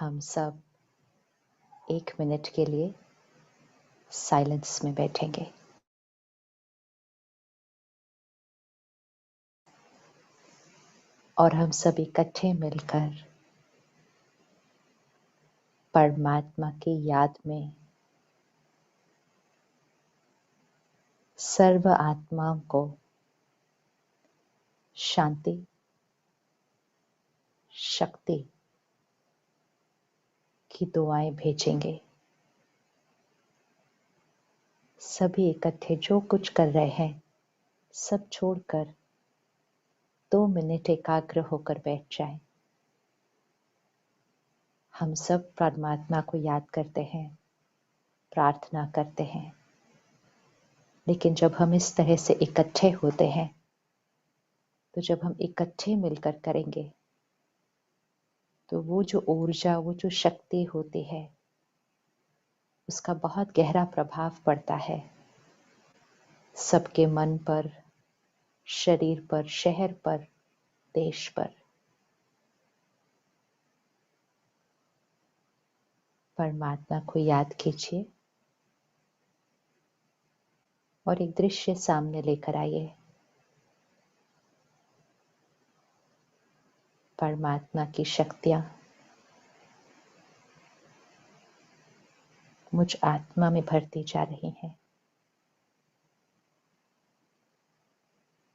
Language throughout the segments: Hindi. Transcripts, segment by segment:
हम सब 1 मिनट के लिए साइलेंस में बैठेंगे। और हम सब इकट्ठे मिलकर परमात्मा की याद में सर्व आत्माओं को शांति, शक्ति की दुआएं भेजेंगे। सभी इकट्ठे जो कुछ कर रहे हैं सब छोड़कर 2 मिनट एकाग्र होकर बैठ जाएं। हम सब परमात्मा को याद करते हैं, प्रार्थना करते हैं, लेकिन जब हम इस तरह से इकट्ठे होते हैं तो जब हम इकट्ठे मिलकर करेंगे तो वो जो ऊर्जा, वो जो शक्ति होती है, उसका बहुत गहरा प्रभाव पड़ता है सबके मन पर, शरीर पर, शहर पर, देश पर। परमात्मा को याद कीजिए और एक दृश्य सामने लेकर आइए। परमात्मा की शक्तियां मुझ आत्मा में भरती जा रही हैं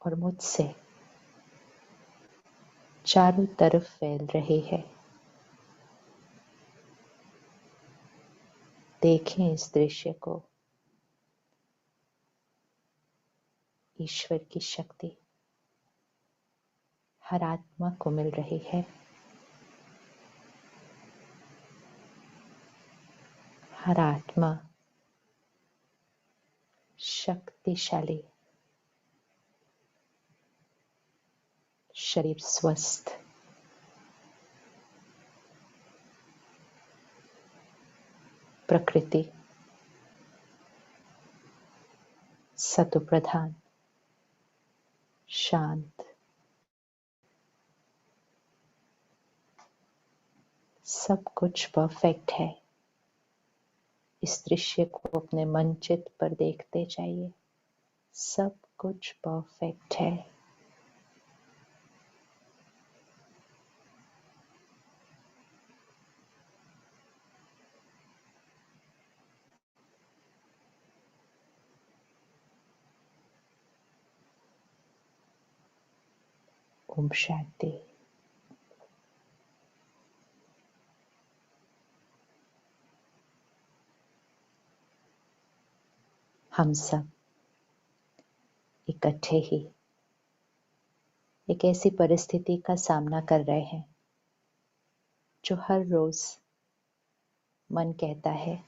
और मुझसे चारों तरफ फैल रही है। देखें इस दृश्य को। ईश्वर की शक्ति हर आत्मा को मिल रही है। हर आत्मा शक्तिशाली, शरीर स्वस्थ, प्रकृति सत्व प्रधान, शांत, सब कुछ परफेक्ट है। इस दृश्य को अपने मन चित्त पर देखते जाइए। सब कुछ परफेक्ट है। ओम शांति। हम सब इकट्ठे ही एक ऐसी परिस्थिति का सामना कर रहे हैं जो हर रोज मन कहता है,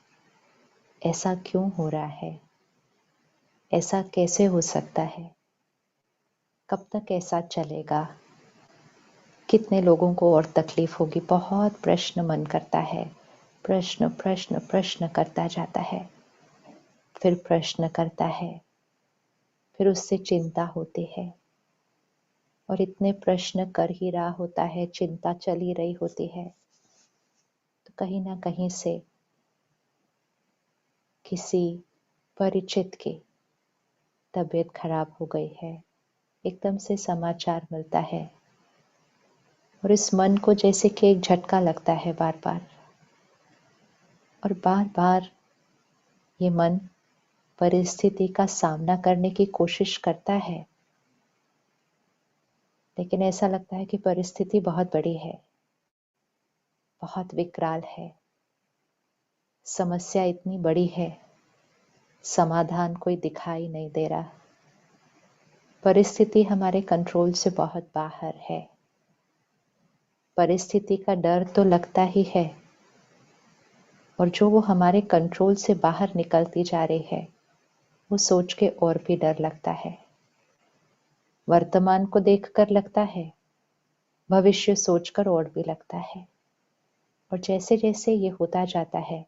ऐसा क्यों हो रहा है, ऐसा कैसे हो सकता है, कब तक ऐसा चलेगा, कितने लोगों को और तकलीफ होगी। बहुत प्रश्न मन करता है। प्रश्न प्रश्न प्रश्न करता जाता है, फिर प्रश्न करता है, फिर उससे चिंता होती है और इतने प्रश्न कर ही रहा होता है, चिंता चल ही रही होती है, तो कहीं ना कहीं से किसी परिचित की तबीयत खराब हो गई है। एकदम से समाचार मिलता है और इस मन को जैसे कि एक झटका लगता है बार बार, और बार बार ये मन परिस्थिति का सामना करने की कोशिश करता है, लेकिन ऐसा लगता है कि परिस्थिति बहुत बड़ी है, बहुत विकराल है, समस्या इतनी बड़ी है, समाधान कोई दिखाई नहीं दे रहा। परिस्थिति हमारे कंट्रोल से बहुत बाहर है। परिस्थिति का डर तो लगता ही है, और जो वो हमारे कंट्रोल से बाहर निकलती जा रही है, वो सोच के और भी डर लगता है। वर्तमान को देखकर लगता है, भविष्य सोचकर और भी लगता है। और जैसे जैसे ये होता जाता है,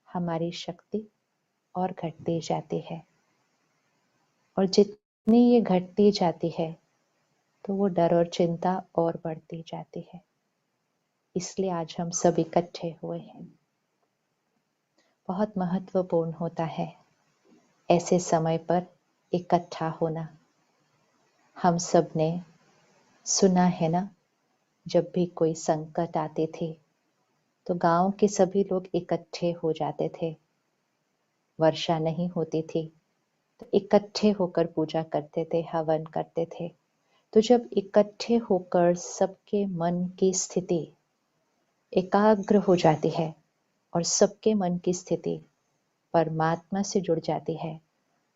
हमारी शक्ति और घटती जाती है, और जितनी ये घटती जाती है तो वो डर और चिंता और बढ़ती जाती है। इसलिए आज हम सब इकट्ठे हुए हैं। बहुत महत्वपूर्ण होता है ऐसे समय पर इकट्ठा होना। हम सब ने सुना है ना, जब भी कोई संकट आते थे तो गांव के सभी लोग इकट्ठे हो जाते थे। वर्षा नहीं होती थी तो इकट्ठे होकर पूजा करते थे, हवन करते थे। तो जब इकट्ठे होकर सबके मन की स्थिति एकाग्र हो जाती है और सबके मन की स्थिति परमात्मा से जुड़ जाती है,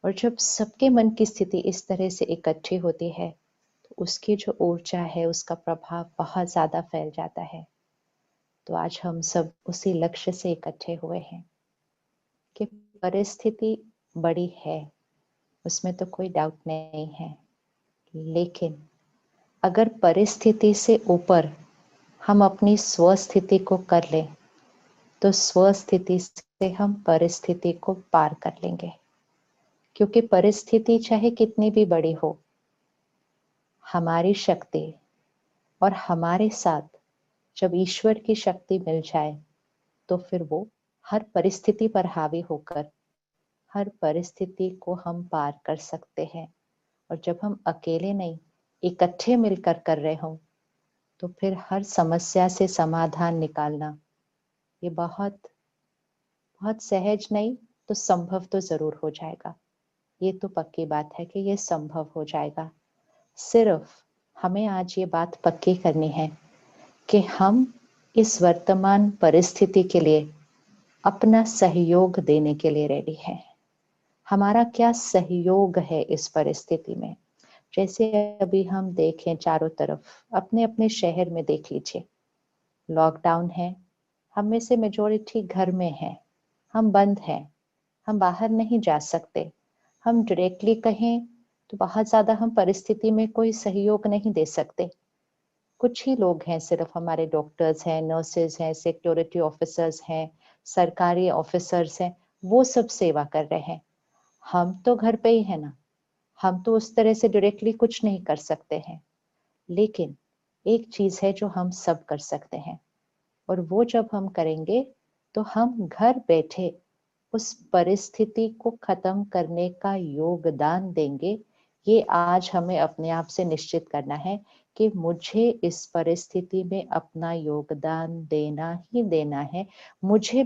और जब सबके मन की स्थिति इस तरह से इकट्ठी होती है तो उसकी जो ऊर्जा है, उसका प्रभाव बहुत ज्यादा फैल जाता है। तो आज हम सब उसी लक्ष्य से इकट्ठे हुए हैं कि परिस्थिति बड़ी है, उसमें तो कोई डाउट नहीं है, लेकिन अगर परिस्थिति से ऊपर हम अपनी स्वस्थिति को कर लें तो स्वस्थिति से हम परिस्थिति को पार कर लेंगे। क्योंकि परिस्थिति चाहे कितनी भी बड़ी हो, हमारी शक्ति और हमारे साथ जब ईश्वर की शक्ति मिल जाए तो फिर वो हर परिस्थिति पर हावी होकर हर परिस्थिति को हम पार कर सकते हैं। और जब हम अकेले नहीं, इकट्ठे मिलकर कर रहे हो तो फिर हर समस्या से समाधान निकालना ये बहुत बहुत सहज नहीं तो संभव तो जरूर हो जाएगा। ये तो पक्की बात है कि ये संभव हो जाएगा। सिर्फ हमें आज ये बात पक्की करनी है कि हम इस वर्तमान परिस्थिति के लिए अपना सहयोग देने के लिए रेडी हैं। हमारा क्या सहयोग है इस परिस्थिति में। जैसे अभी हम देखें चारों तरफ, अपने अपने शहर में देख लीजिए, लॉकडाउन है, हम में से मेजॉरिटी घर में है, हम बंद हैं, हम बाहर नहीं जा सकते। हम डायरेक्टली कहें तो बहुत ज्यादा हम परिस्थिति में कोई सहयोग नहीं दे सकते। कुछ ही लोग हैं, सिर्फ हमारे डॉक्टर्स हैं, नर्सेज हैं, सिक्योरिटी ऑफिसर्स हैं, सरकारी ऑफिसर्स हैं, वो सब सेवा कर रहे हैं। हम तो घर पे ही है ना, हम तो उस तरह से डायरेक्टली कुछ नहीं कर सकते हैं। लेकिन एक चीज है जो हम सब कर सकते हैं, और वो जब हम करेंगे तो हम घर बैठे उस परिस्थिति को खत्म करने का योगदान देंगे। ये आज हमें अपने आप से निश्चित करना है कि मुझे इस परिस्थिति में अपना योगदान देना ही देना है। मुझे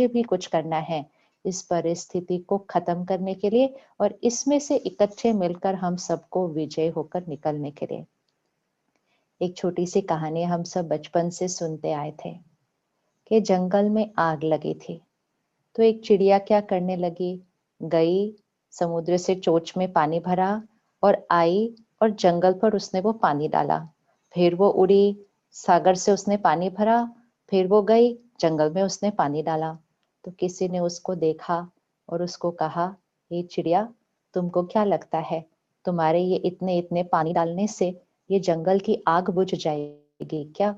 भी कुछ करना है इस परिस्थिति को खत्म करने के लिए, और इसमें से इकट्ठे मिलकर हम सबको विजय होकर निकलने के लिए। एक छोटी सी कहानी हम सब बचपन से सुनते आए थे कि जंगल में आग लगी थी तो एक चिड़िया क्या करने लगी, गई समुद्र से चोंच में पानी भरा और आई और जंगल पर उसने वो पानी डाला। फिर वो उड़ी, सागर से उसने पानी भरा, फिर वो गई जंगल में उसने पानी डाला। तो किसी ने उसको देखा और उसको कहा, ये चिड़िया, तुमको क्या लगता है तुम्हारे ये इतने इतने पानी डालने से ये जंगल की आग बुझ जाएगी क्या?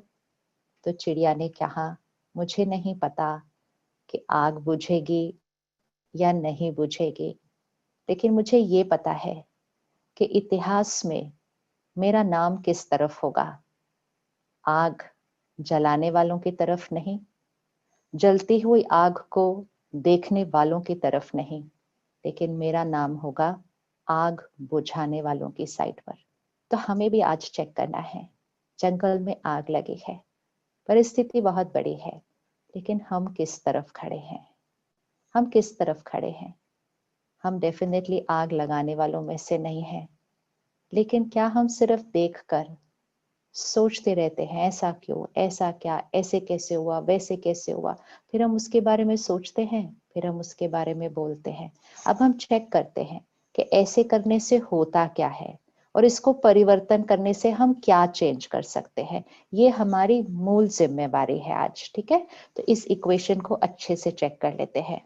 तो चिड़िया ने कहा, मुझे नहीं पता कि आग बुझेगी या नहीं बुझेगी, लेकिन मुझे ये पता है कि इतिहास में मेरा नाम किस तरफ होगा। आग जलाने वालों की तरफ नहीं, जलती हुई आग को देखने वालों की तरफ नहीं, लेकिन मेरा नाम होगा आग बुझाने वालों की साइड पर। तो हमें भी आज चेक करना है। जंगल में आग लगी है, परिस्थिति बहुत बड़ी है, लेकिन हम किस तरफ खड़े हैं? हम किस तरफ खड़े हैं? हम डेफिनेटली आग लगाने वालों में से नहीं हैं, लेकिन क्या हम सिर्फ देखकर सोचते रहते हैं, ऐसा क्यों, ऐसा क्या, ऐसे कैसे हुआ, वैसे कैसे हुआ? फिर हम उसके बारे में सोचते हैं, फिर हम उसके बारे में बोलते हैं। अब हम चेक करते हैं कि ऐसे करने से होता क्या है और इसको परिवर्तन करने से हम क्या चेंज कर सकते हैं। ये हमारी मूल जिम्मेवारी है आज, ठीक है? तो इस इक्वेशन को अच्छे से चेक कर लेते हैं।